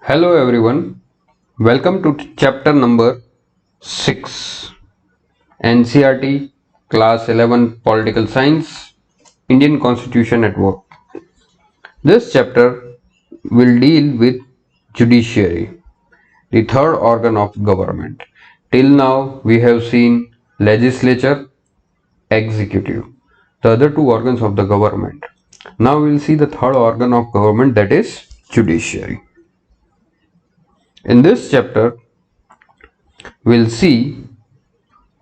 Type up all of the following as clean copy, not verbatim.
Hello everyone, welcome to chapter number 6 NCERT Class 11 Political Science Indian Constitution at Work. This chapter will deal with judiciary, the third organ of government. Till now we have seen legislature, executive, the other two organs of the government. Now we will see the third organ of government, that is judiciary. In this chapter we'll see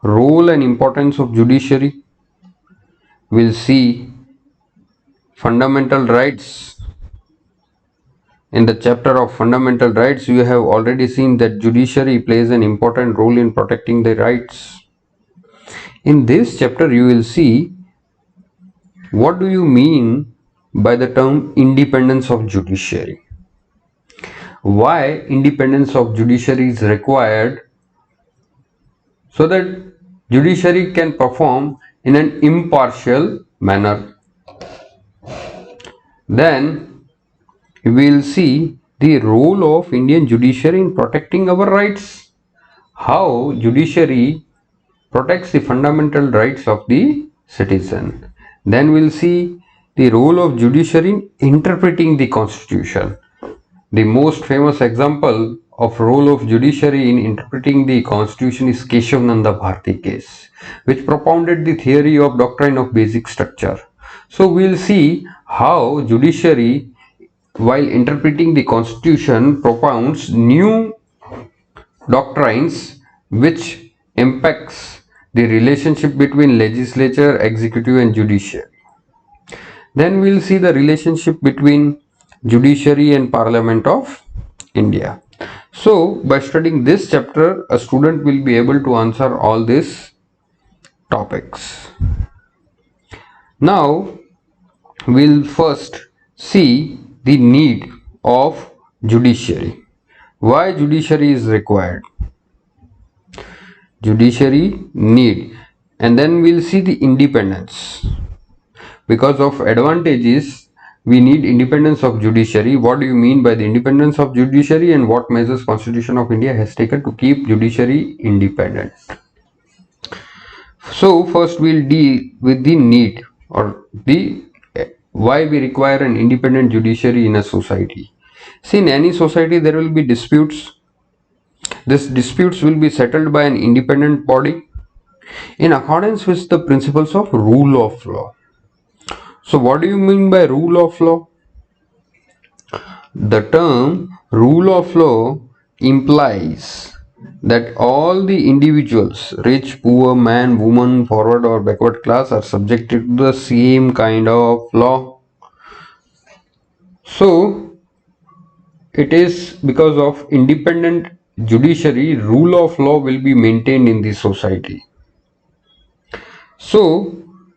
role and importance of judiciary. We'll see fundamental rights. In the chapter of fundamental rights, you have already seen that judiciary plays an important role in protecting the rights. In this chapter, you will see what do you mean by the term independence of judiciary. Why independence of judiciary is required so that judiciary can perform in an impartial manner. Then we will see the role of Indian judiciary in protecting our rights. How judiciary protects the fundamental rights of the citizen. Then we'll see the role of judiciary in interpreting the constitution. The most famous example of role of judiciary in interpreting the constitution is Keshav Nanda Bharti case, which propounded the theory of doctrine of basic structure. So we'll see how judiciary, while interpreting the constitution, propounds new doctrines which impacts the relationship between legislature, executive and judiciary. Then we'll see the relationship between judiciary and Parliament of India. So by studying this chapter, a student will be able to answer all these topics. Now we'll first see the need of judiciary. Why judiciary is required? Judiciary need. And then we'll see the independence. Because of advantages, we need independence of judiciary. What do you mean by the independence of judiciary and what measures Constitution of India has taken to keep judiciary independent? So first we'll deal with the need or the why we require an independent judiciary in a society. See, in any society there will be disputes. These disputes will be settled by an independent body in accordance with the principles of rule of law. So what do you mean by rule of law? The term rule of law implies that all the individuals, rich, poor, man, woman, forward or backward class, are subjected to the same kind of law. So it is because of independent judiciary, rule of law will be maintained in the society. So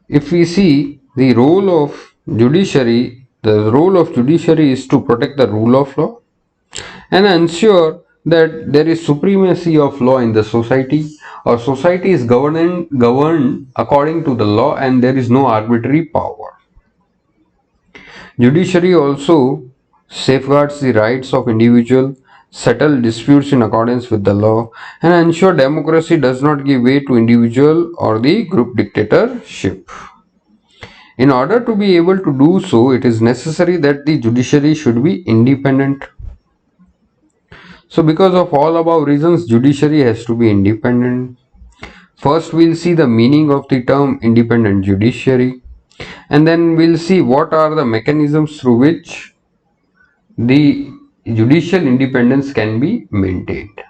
if we see the role of judiciary, the role of judiciary is to protect the rule of law and ensure that there is supremacy of law in the society. Our society is governed according to the law and there is no arbitrary power. Judiciary also safeguards the rights of individual, settle disputes in accordance with the law, and ensure democracy does not give way to individual or the group dictatorship. In order to be able to do so, it is necessary that the judiciary should be independent. So because of all above reasons, judiciary has to be independent. First we'll see the meaning of the term independent judiciary, and then we'll see what are the mechanisms through which the judicial independence can be maintained.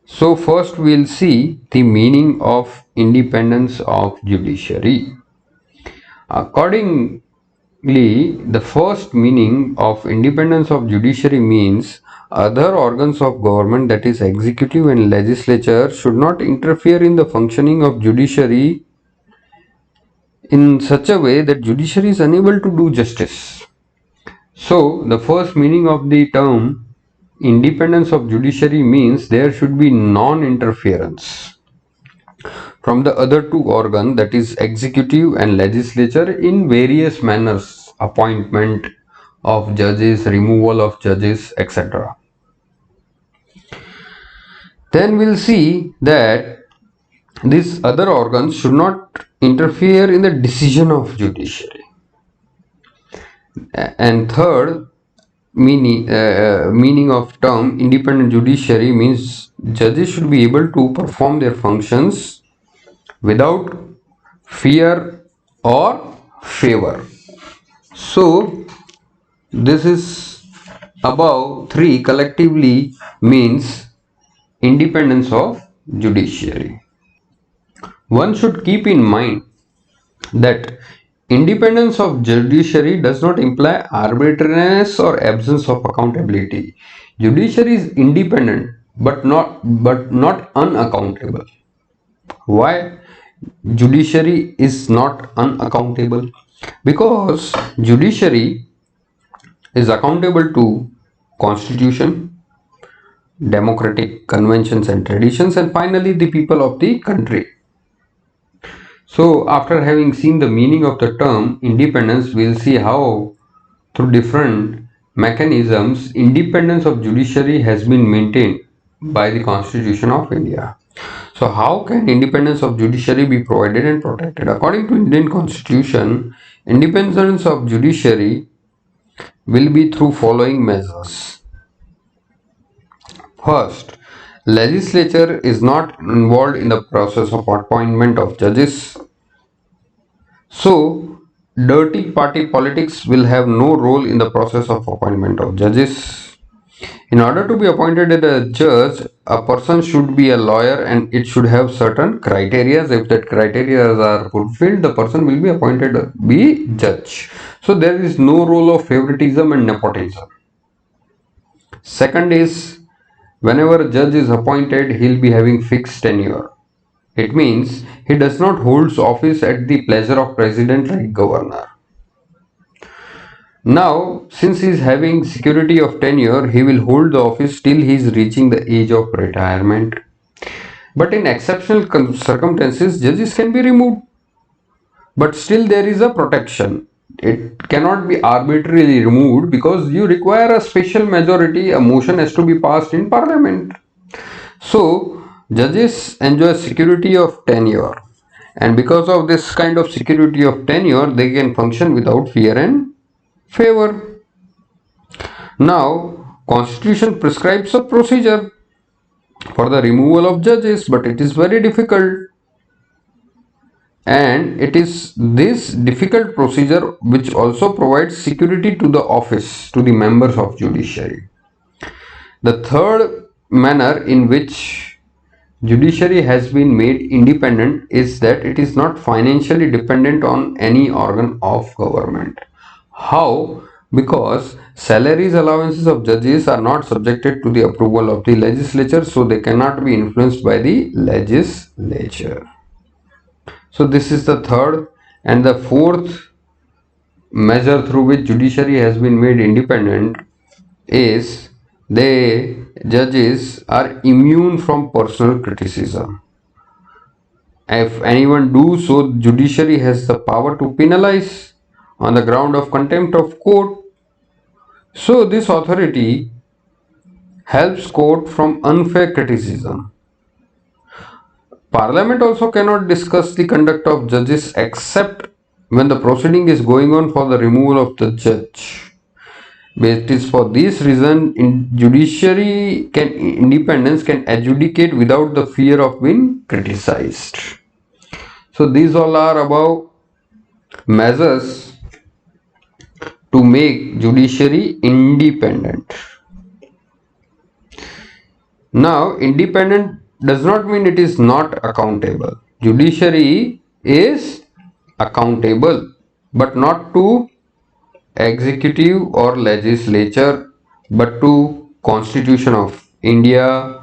So first we'll see the meaning of independence of judiciary. Accordingly, the first meaning of independence of judiciary means other organs of government, that is executive and legislature, should not interfere in the functioning of judiciary in such a way that judiciary is unable to do justice. So the first meaning of the term independence of judiciary means there should be non-interference from the other two organs, that is executive and legislature, in various manners, appointment of judges, removal of judges, etc. Then we'll see that these other organs should not interfere in the decision of judiciary. And third, meaning of term independent judiciary means judges should be able to perform their functions without fear or favor. So this is above three collectively means independence of judiciary. One should keep in mind that independence of judiciary does not imply arbitrariness or absence of accountability. Judiciary is independent but not unaccountable. Why judiciary is not unaccountable? Because judiciary is accountable to constitution, democratic conventions and traditions, and finally the people of the country. So after having seen the meaning of the term independence, we'll see how through different mechanisms independence of judiciary has been maintained by the Constitution of India. So how can independence of judiciary be provided and protected? According to Indian Constitution, independence of judiciary will be through following measures. First, legislature is not involved in the process of appointment of judges. So, dirty party politics will have no role in the process of appointment of judges. In order to be appointed as a judge, a person should be a lawyer and it should have certain criteria. If that criteria are fulfilled, the person will be appointed to be judge. So there is no role of favoritism and nepotism. Second is, whenever a judge is appointed, he'll be having fixed tenure. It means he does not hold office at the pleasure of president like governor. Now, since he is having security of tenure, he will hold the office till he is reaching the age of retirement. But in exceptional circumstances, judges can be removed. But still there is a protection. It cannot be arbitrarily removed because you require a special majority. A motion has to be passed in parliament. So, judges enjoy security of tenure. And because of this kind of security of tenure, they can function without fear and favor. Now, Constitution prescribes a procedure for the removal of judges, but it is very difficult. And it is this difficult procedure which also provides security to the office, to the members of judiciary. The third manner in which judiciary has been made independent is that it is not financially dependent on any organ of government. How? Because salaries allowances of judges are not subjected to the approval of the legislature, so they cannot be influenced by the legislature. So this is the third. And the fourth measure through which judiciary has been made independent is the judges are immune from personal criticism. If anyone do so, judiciary has the power to penalize on the ground of contempt of court. So this authority helps court from unfair criticism. Parliament also cannot discuss the conduct of judges except when the proceeding is going on for the removal of the judge. It is for this reason judiciary independence can adjudicate without the fear of being criticized. So these all are about measures to make judiciary independent. Now, independent does not mean it is not accountable. Judiciary is accountable, but not to executive or legislature, but to Constitution of India,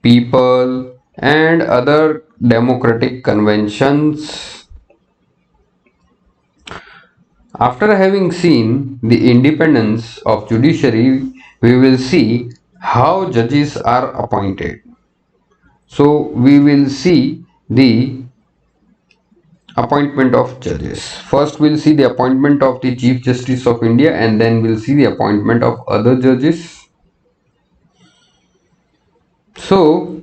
people and other democratic conventions. After having seen the independence of judiciary, we will see how judges are appointed. So we will see the appointment of judges. First we'll see the appointment of the Chief Justice of India, and then we'll see the appointment of other judges. So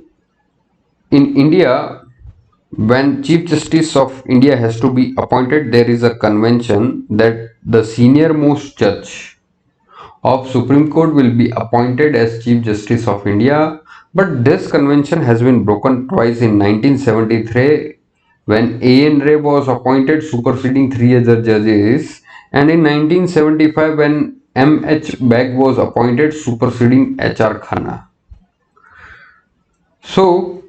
In India, when Chief Justice of India has to be appointed, there is a convention that the senior most judge of Supreme Court will be appointed as Chief Justice of India. But this convention has been broken twice in 1973 when A.N. Ray was appointed superseding three other judges, and in 1975 when M.H. Beg was appointed superseding H.R. Khanna. So,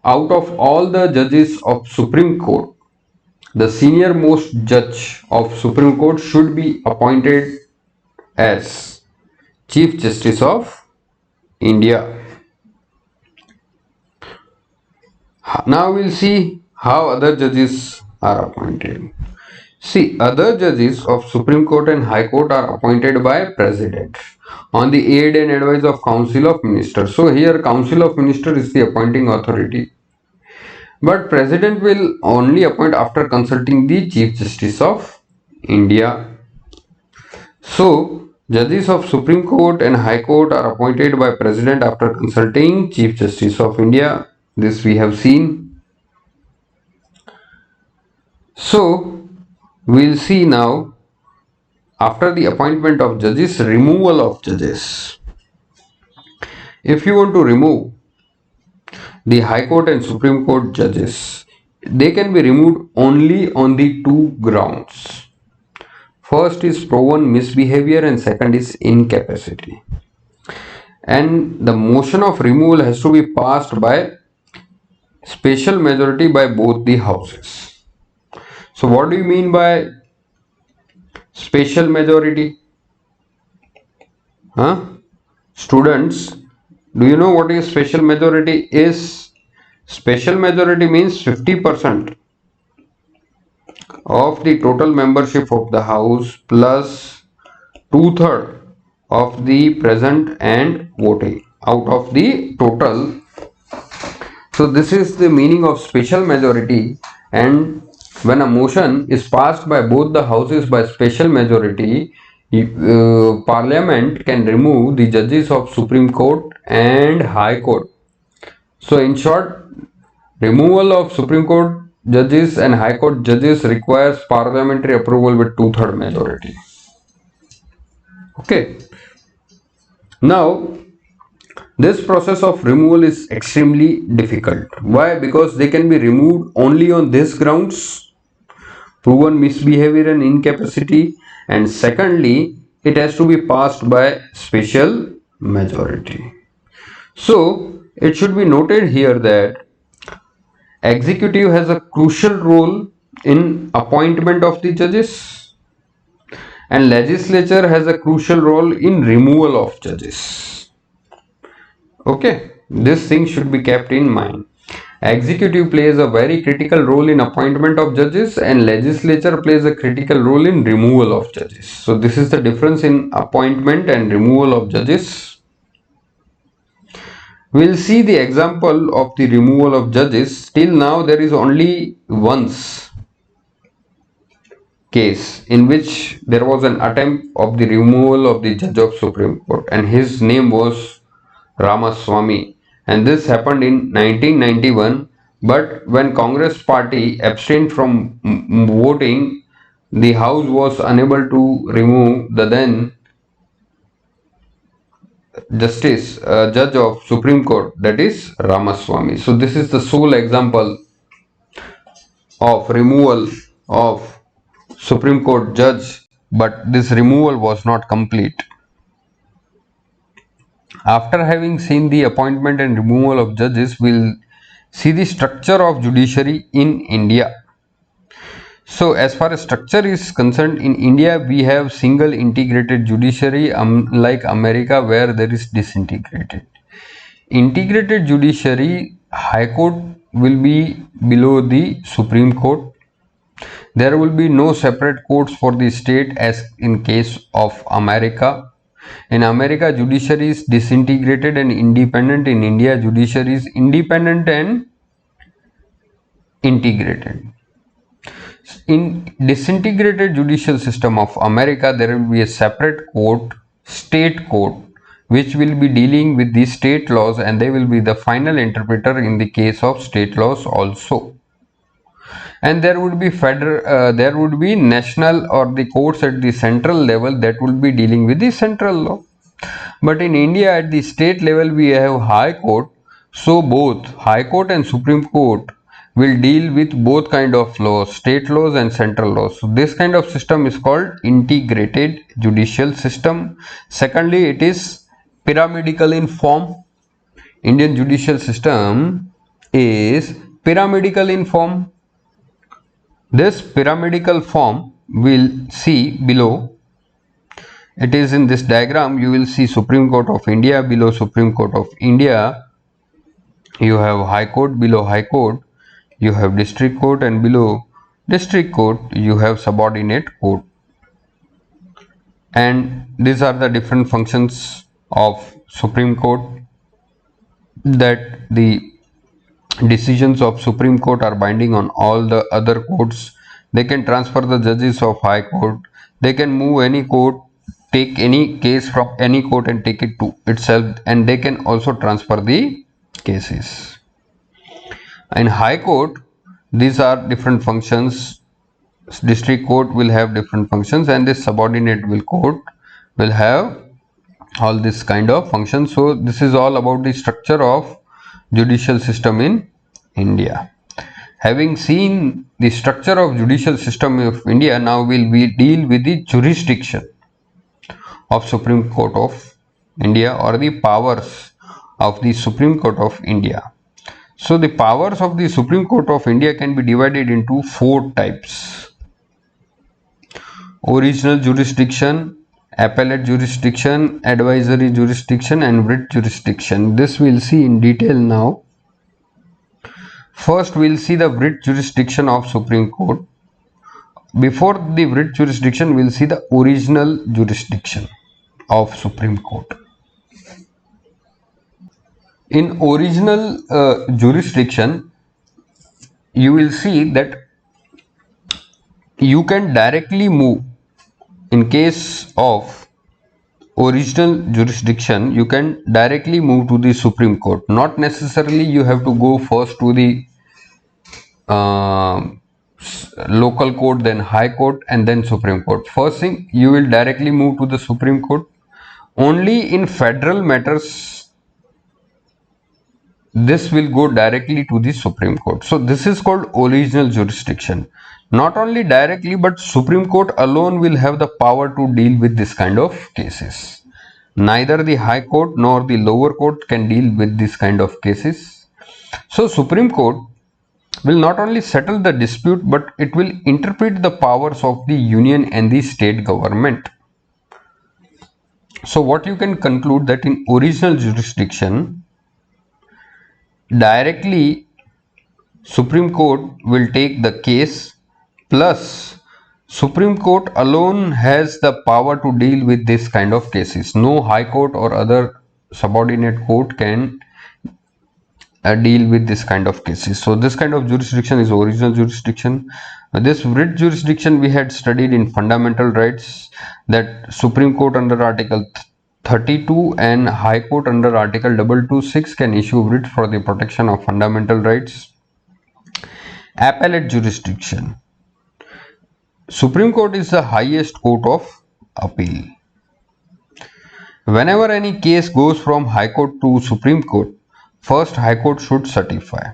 out of all the judges of Supreme Court, the senior most judge of Supreme Court should be appointed as Chief Justice of India. Now we'll see how other judges are appointed. See, other judges of Supreme Court and High Court are appointed by President on the aid and advice of Council of Ministers. So here Council of Ministers is the appointing authority. But President will only appoint after consulting the Chief Justice of India. So, judges of Supreme Court and High Court are appointed by President after consulting Chief Justice of India. This we have seen. So, we'll see now after the appointment of judges, removal of judges. If you want to remove the High Court and Supreme Court judges, they can be removed only on the two grounds. First is proven misbehavior and second is incapacity. And the motion of removal has to be passed by special majority by both the houses. So what do you mean by special majority? Students, do you know what is special majority is? Special majority means 50% of the total membership of the house plus 2/3 of the present and voting out of the total. So this is the meaning of special majority, and when a motion is passed by both the houses by special majority, Parliament can remove the judges of Supreme Court and High Court. So in short, removal of Supreme Court judges and High Court judges requires parliamentary approval with 2/3 majority. Okay. Now, this process of removal is extremely difficult. Why? Because they can be removed only on these grounds: proven misbehavior and incapacity, and secondly, it has to be passed by special majority. So, it should be noted here that executive has a crucial role in appointment of the judges and legislature has a crucial role in removal of judges. Okay, this thing should be kept in mind. Executive plays a very critical role in appointment of judges and legislature plays a critical role in removal of judges. So this is the difference in appointment and removal of judges. We'll see the example of the removal of judges. Till now there is only once case in which there was an attempt of the removal of the judge of Supreme Court and his name was Ramaswamy, and this happened in 1991. But when Congress party abstained from voting, the House was unable to remove the then judge of Supreme Court, that is Ramaswamy. So this is the sole example of removal of Supreme Court judge, but this removal was not complete. After having seen the appointment and removal of judges, we'll see the structure of judiciary in India. So as far as structure is concerned, in India we have single integrated judiciary, unlike America where there is disintegrated. Integrated judiciary, High Court will be below the Supreme Court. There will be no separate courts for the state as in case of America. In America, judiciary is disintegrated and independent. In India, judiciary is independent and integrated. In disintegrated judicial system of America, there will be a separate court, state court, which will be dealing with the state laws, and they will be the final interpreter in the case of state laws also. And there would be there would be national or the courts at the central level that will be dealing with the central law. But in India at the state level we have High Court, so both High Court and Supreme Court will deal with both kind of laws, state laws and central laws. So this kind of system is called integrated judicial system. Secondly, it is pyramidal in form. Indian judicial system is pyramidal in form. This pyramidal form we'll see below. It is in this diagram. You will see Supreme Court of India. Below Supreme Court of India you have High Court. Below High Court you have District Court, and below District Court you have subordinate court. And these are the different functions of Supreme Court, that the decisions of Supreme Court are binding on all the other courts. They can transfer the judges of High Court. They can move any court, take any case from any court and take it to itself, and they can also transfer the cases. In High Court, these are different functions. District Court will have different functions, and this subordinate court will have all this kind of functions. So this is all about the structure of judicial system in India. Having seen the structure of judicial system of India, now we deal with the jurisdiction of Supreme Court of India, or the powers of the Supreme Court of India. So the powers of the Supreme Court of India can be divided into 4 types: original jurisdiction, appellate jurisdiction, advisory jurisdiction, and writ jurisdiction. This we'll see in detail now. First we'll see the writ jurisdiction of Supreme Court. Before the writ jurisdiction, we'll see the original jurisdiction of Supreme Court. In original jurisdiction, you will see that you can directly move. In case of original jurisdiction, you can directly move to the Supreme Court. Not necessarily you have to go first to the local court, then High Court, and then Supreme Court. First thing, you will directly move to the Supreme Court. Only in federal matters this will go directly to the Supreme Court. So this is called original jurisdiction. Not only directly, but Supreme Court alone will have the power to deal with this kind of cases. Neither the High Court nor the lower court can deal with this kind of cases. So Supreme Court will not only settle the dispute, but it will interpret the powers of the union and the state government. So what you can conclude, that in original jurisdiction, directly Supreme Court will take the case, plus Supreme Court alone has the power to deal with this kind of cases. No High Court or other subordinate court can deal with this kind of cases. So this kind of jurisdiction is original jurisdiction. This writ jurisdiction we had studied in fundamental rights, that Supreme Court under Article 32 and High Court under Article 226 can issue writ for the protection of fundamental rights. Appellate jurisdiction. Supreme Court is the highest court of appeal. Whenever any case goes from High Court to Supreme Court, first High Court should certify.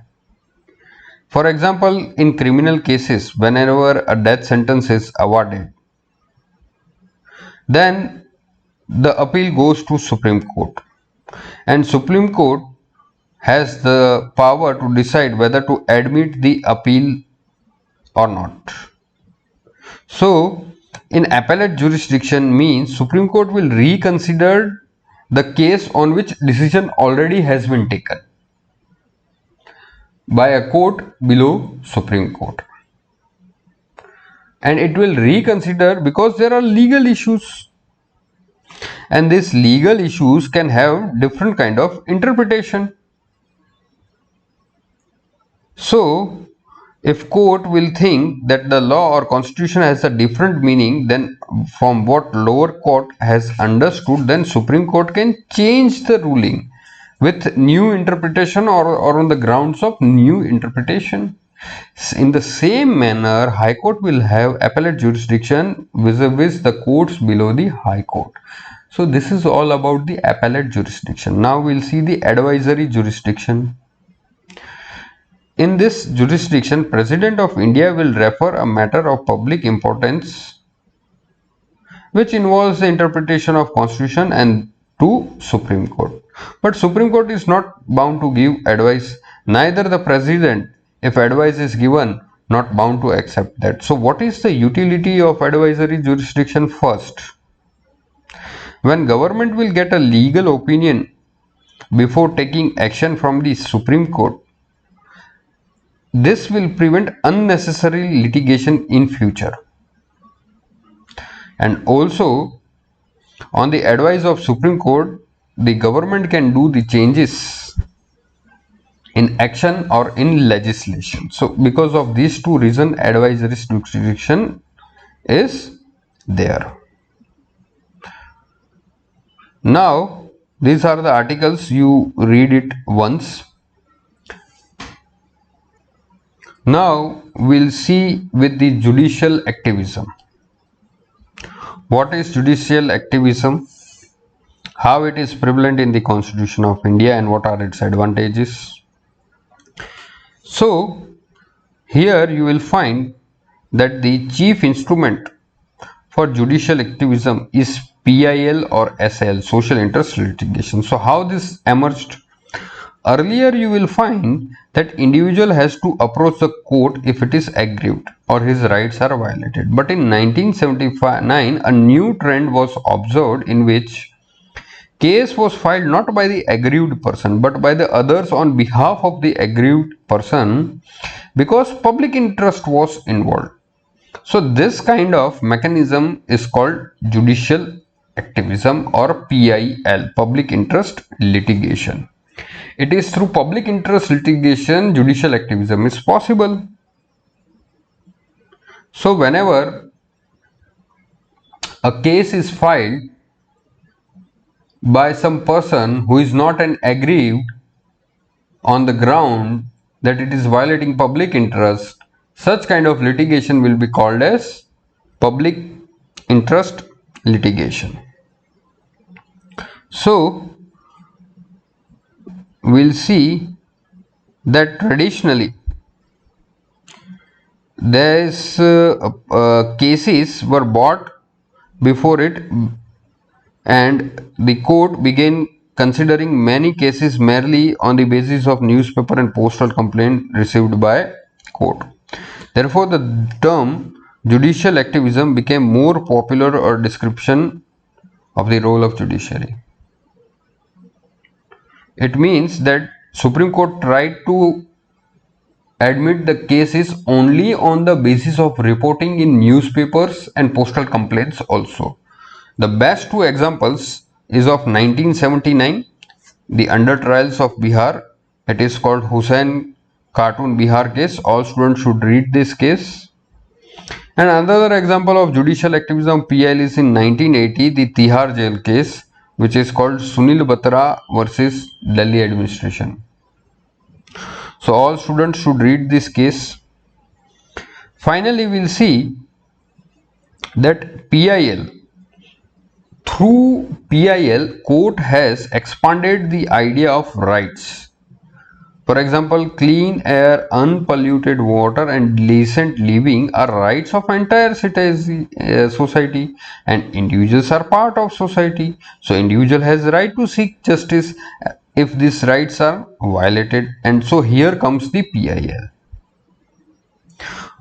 For example, in criminal cases, whenever a death sentence is awarded, then the appeal goes to Supreme Court, and Supreme Court has the power to decide whether to admit the appeal or not. So in appellate jurisdiction means Supreme Court will reconsider the case on which decision already has been taken by a court below Supreme Court, and it will reconsider because there are legal issues, and these legal issues can have different kind of interpretation. So If court will think that the law or constitution has a different meaning than from what lower court has understood, then Supreme Court can change the ruling with new interpretation or on the grounds of new interpretation. In the same manner, High Court will have appellate jurisdiction vis-a-vis the courts below the High Court. So this is all about the appellate jurisdiction. Now we'll see the advisory jurisdiction. In this jurisdiction, President of India will refer a matter of public importance which involves the interpretation of Constitution and to Supreme Court. But Supreme Court is not bound to give advice. Neither the President, if advice is given, not bound to accept that. So what is the utility of advisory jurisdiction? First, when government will get a legal opinion before taking action from the Supreme Court, this will prevent unnecessary litigation in future. And also, on the advice of Supreme Court, the government can do the changes in action or in legislation. So because of these two reasons, advisory jurisdiction is there. Now these are the articles, you read it once. Now we'll see with the judicial activism. What is judicial activism? How it is prevalent in the Constitution of India and what are its advantages? So here you will find that the chief instrument for judicial activism is PIL or SIL, social interest litigation. So how this emerged? Earlier you will find that individual has to approach the court if it is aggrieved or his rights are violated. But in 1979, a new trend was observed in which case was filed not by the aggrieved person but by the others on behalf of the aggrieved person because public interest was involved. So this kind of mechanism is called judicial activism or PIL, public interest litigation. It is through public interest litigation judicial activism is possible. So whenever a case is filed by some person who is not an aggrieved on the ground that it is violating public interest, such kind of litigation will be called as public interest litigation. So we'll see that traditionally these cases were brought before it and the court began considering many cases merely on the basis of newspaper and postal complaint received by court. Therefore, the term judicial activism became more popular or description of the role of judiciary. It means that Supreme Court tried to admit the cases only on the basis of reporting in newspapers and postal complaints also. The best two examples is of 1979, the under trials of Bihar. It is called Hussain Cartoon Bihar case. All students should read this case. And another example of judicial activism PIL is in 1980, the Tihar jail case, which is called Sunil Batra versus Delhi administration. So all students should read this case. Finally, we'll see that PIL, through PIL, court has expanded the idea of rights. For example, clean air, unpolluted water and decent living are rights of entire society, and individuals are part of society. So individual has right to seek justice if these rights are violated, and so here comes the PIL.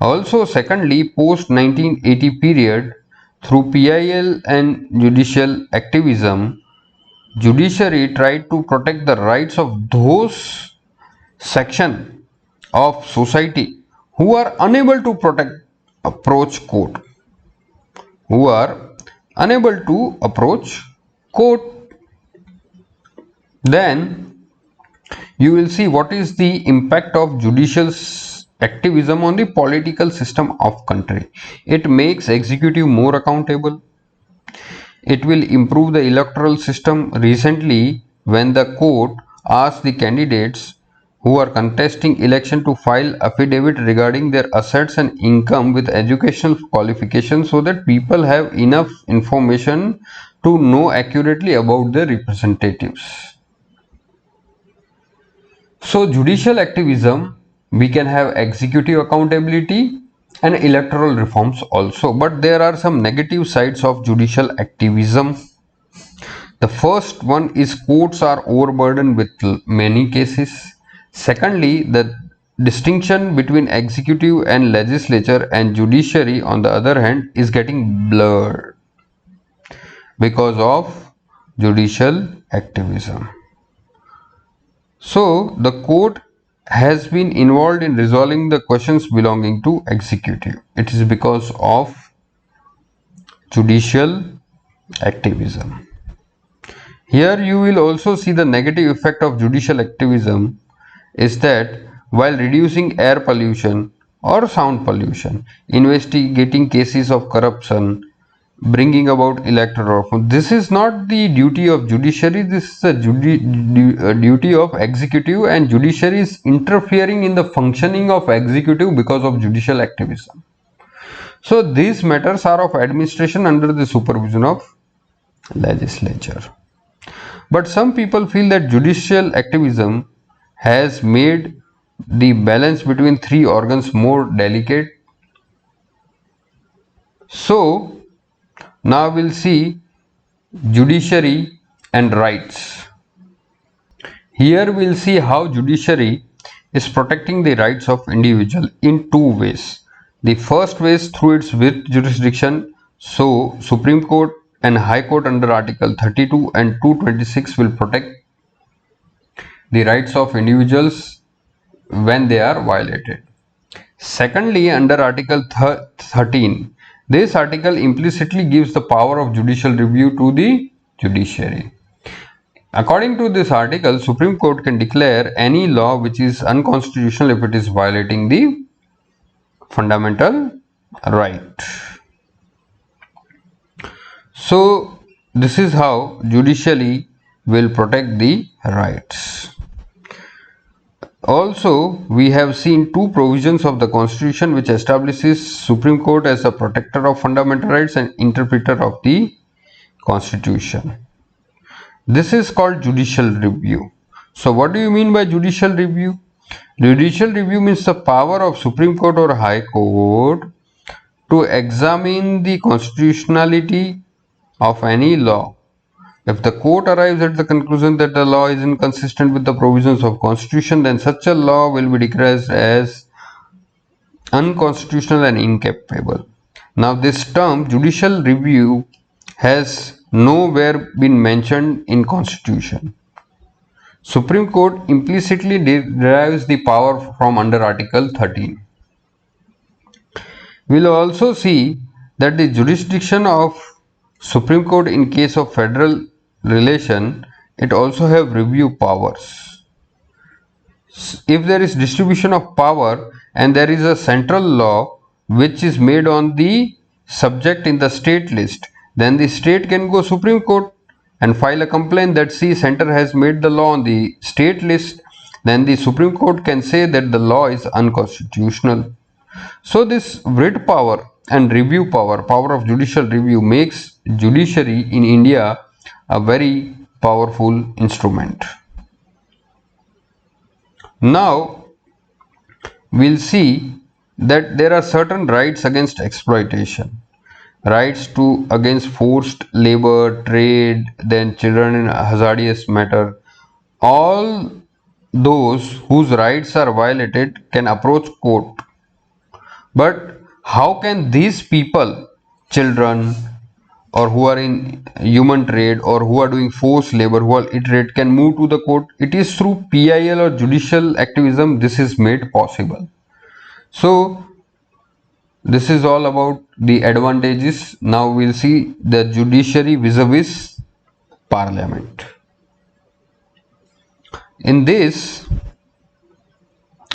Also, secondly, post 1980 period, through PIL and judicial activism, judiciary tried to protect the rights of those section of society who are unable to approach court, Then you will see what is the impact of judicial activism on the political system of country. It makes executive more accountable. It will improve the electoral system. Recently, when the court asked the candidates who are contesting election to file affidavit regarding their assets and income with educational qualifications so that people have enough information to know accurately about their representatives. So judicial activism, we can have executive accountability and electoral reforms also, but there are some negative sides of judicial activism. The first one is courts are overburdened with many cases. Secondly, the distinction between executive and legislature and judiciary on the other hand is getting blurred because of judicial activism. So the court has been involved in resolving the questions belonging to executive. It is because of judicial activism. Here you will also see the negative effect of judicial activism is that while reducing air pollution or sound pollution, investigating cases of corruption, bringing about electoral reform, this is not the duty of judiciary, this is the duty of executive, and judiciary is interfering in the functioning of executive because of judicial activism. So these matters are of administration under the supervision of legislature. But some people feel that judicial activism has made the balance between three organs more delicate. So now we'll see judiciary and rights. Here we'll see how judiciary is protecting the rights of individual in two ways. The first way is through its writ jurisdiction. So Supreme Court and High Court under Article 32 and 226 will protect the rights of individuals when they are violated. Secondly, under Article 13, this article implicitly gives the power of judicial review to the judiciary. According to this article, Supreme Court can declare any law which is unconstitutional if it is violating the fundamental right. So this is how judiciary will protect the rights. Also, we have seen two provisions of the Constitution which establishes Supreme Court as a protector of fundamental rights and interpreter of the Constitution. This is called judicial review. So what do you mean by judicial review? Judicial review means the power of Supreme Court or High Court to examine the constitutionality of any law. If the court arrives at the conclusion that the law is inconsistent with the provisions of Constitution, then such a law will be declared as unconstitutional and incapable. Now this term judicial review has nowhere been mentioned in Constitution. Supreme Court implicitly derives the power from under Article 13. We will also see that the jurisdiction of Supreme Court in case of federal relation, it also have review powers. If there is distribution of power and there is a central law which is made on the subject in the state list, then the state can go Supreme Court and file a complaint that see center has made the law on the state list. Then the Supreme Court can say that the law is unconstitutional. So this writ power and review power, power of judicial review, makes judiciary in India a very powerful instrument. Now we'll see that there are certain rights against exploitation, rights to against forced labor, trade, then children in hazardous matter. All those whose rights are violated can approach court. But how can these people, children, or who are in human trade or who are doing forced labor, who are illiterate, can move to the court? It is through PIL or judicial activism this is made possible. So this is all about the advantages. Now we'll see the judiciary vis-a-vis parliament. In this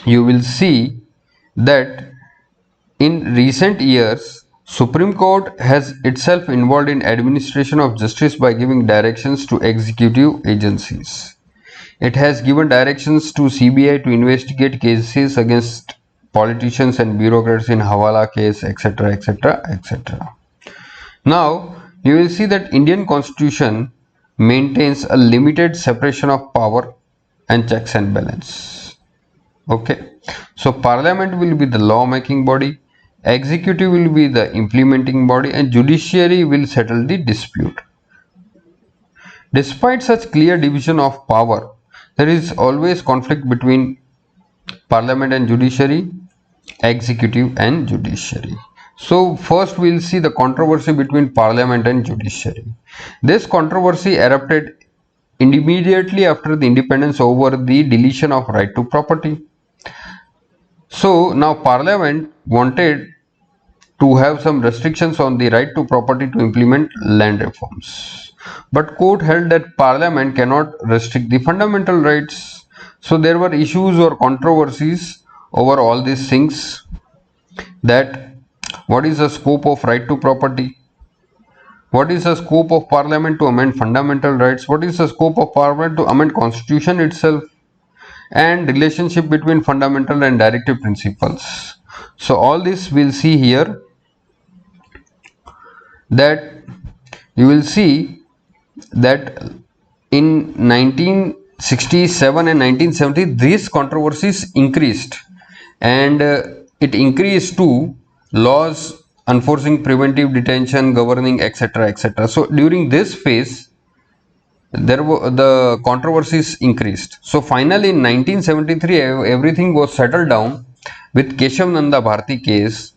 you will see that in recent years, Supreme Court has itself involved in administration of justice by giving directions to executive agencies. It has given directions to CBI to investigate cases against politicians and bureaucrats in Hawala case, etc., etc., etc. Now, you will see that Indian Constitution maintains a limited separation of power and checks and balance. Okay, so Parliament will be the law making body, executive will be the implementing body, and judiciary will settle the dispute. Despite such clear division of power, there is always conflict between Parliament and judiciary, executive and judiciary. So first we will see the controversy between Parliament and judiciary. This controversy erupted immediately after the independence over the deletion of right to property. So now Parliament wanted to have some restrictions on the right to property to implement land reforms. But court held that Parliament cannot restrict the fundamental rights. So there were issues or controversies over all these things, that what is the scope of right to property, what is the scope of Parliament to amend fundamental rights, what is the scope of Parliament to amend constitution itself, and relationship between fundamental and directive principles. So all this we'll see here, that you will see that in 1967 and 1970 these controversies increased, and it increased to laws enforcing preventive detention, governing, etc., etc. So during this phase the controversies increased. So finally in 1973 everything was settled down with Keshav Nanda Bharti case.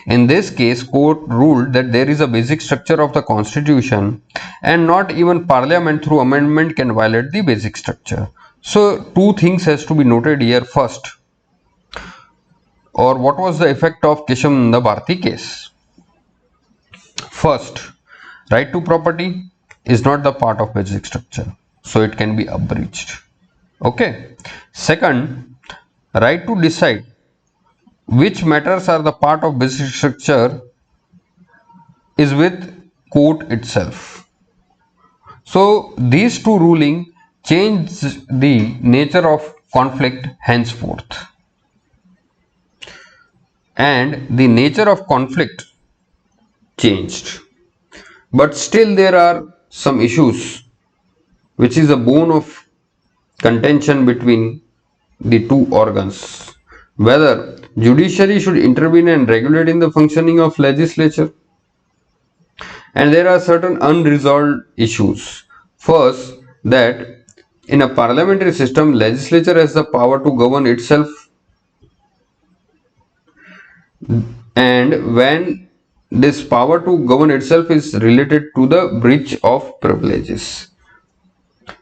In this case, court ruled that there is a basic structure of the constitution and not even Parliament through amendment can violate the basic structure. So two things has to be noted here. First, or what was the effect of Keshav Nanda Bharti case? First, right to property is not the part of basic structure, so it can be abridged. Okay. Second, right to decide which matters are the part of basic structure is with court itself. So these two ruling change the nature of conflict henceforth, and the nature of conflict changed, but still there are some issues which is a bone of contention between the two organs, whether judiciary should intervene and regulate in the functioning of legislature, and there are certain unresolved issues. First, that in a parliamentary system legislature has the power to govern itself, and when this power to govern itself is related to the breach of privileges.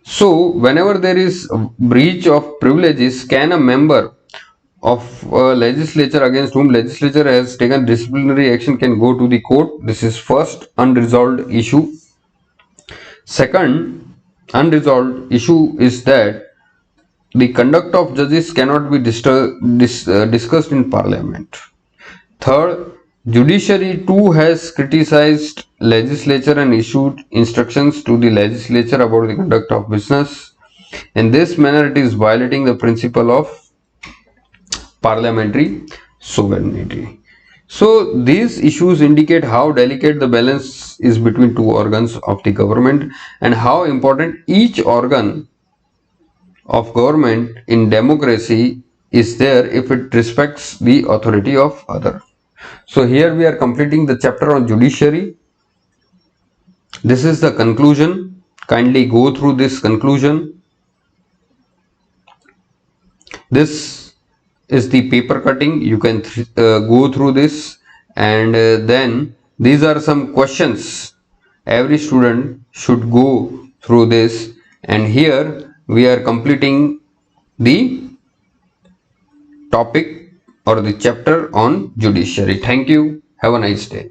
So whenever there is a breach of privileges, can a member of legislature against whom legislature has taken disciplinary action can go to the court? This is first unresolved issue. Second unresolved issue is that the conduct of judges cannot be discussed in parliament. Third, judiciary too has criticized legislature and issued instructions to the legislature about the conduct of business. In this manner, it is violating the principle of parliamentary sovereignty. So these issues indicate how delicate the balance is between two organs of the government and how important each organ of government in democracy is there if it respects the authority of other. So here we are completing the chapter on judiciary. This is the conclusion. Kindly go through this conclusion. This is the paper cutting. You can go through this, and then these are some questions. Every student should go through this, and here we are completing the topic or the chapter on judiciary. Thank you. Have a nice day.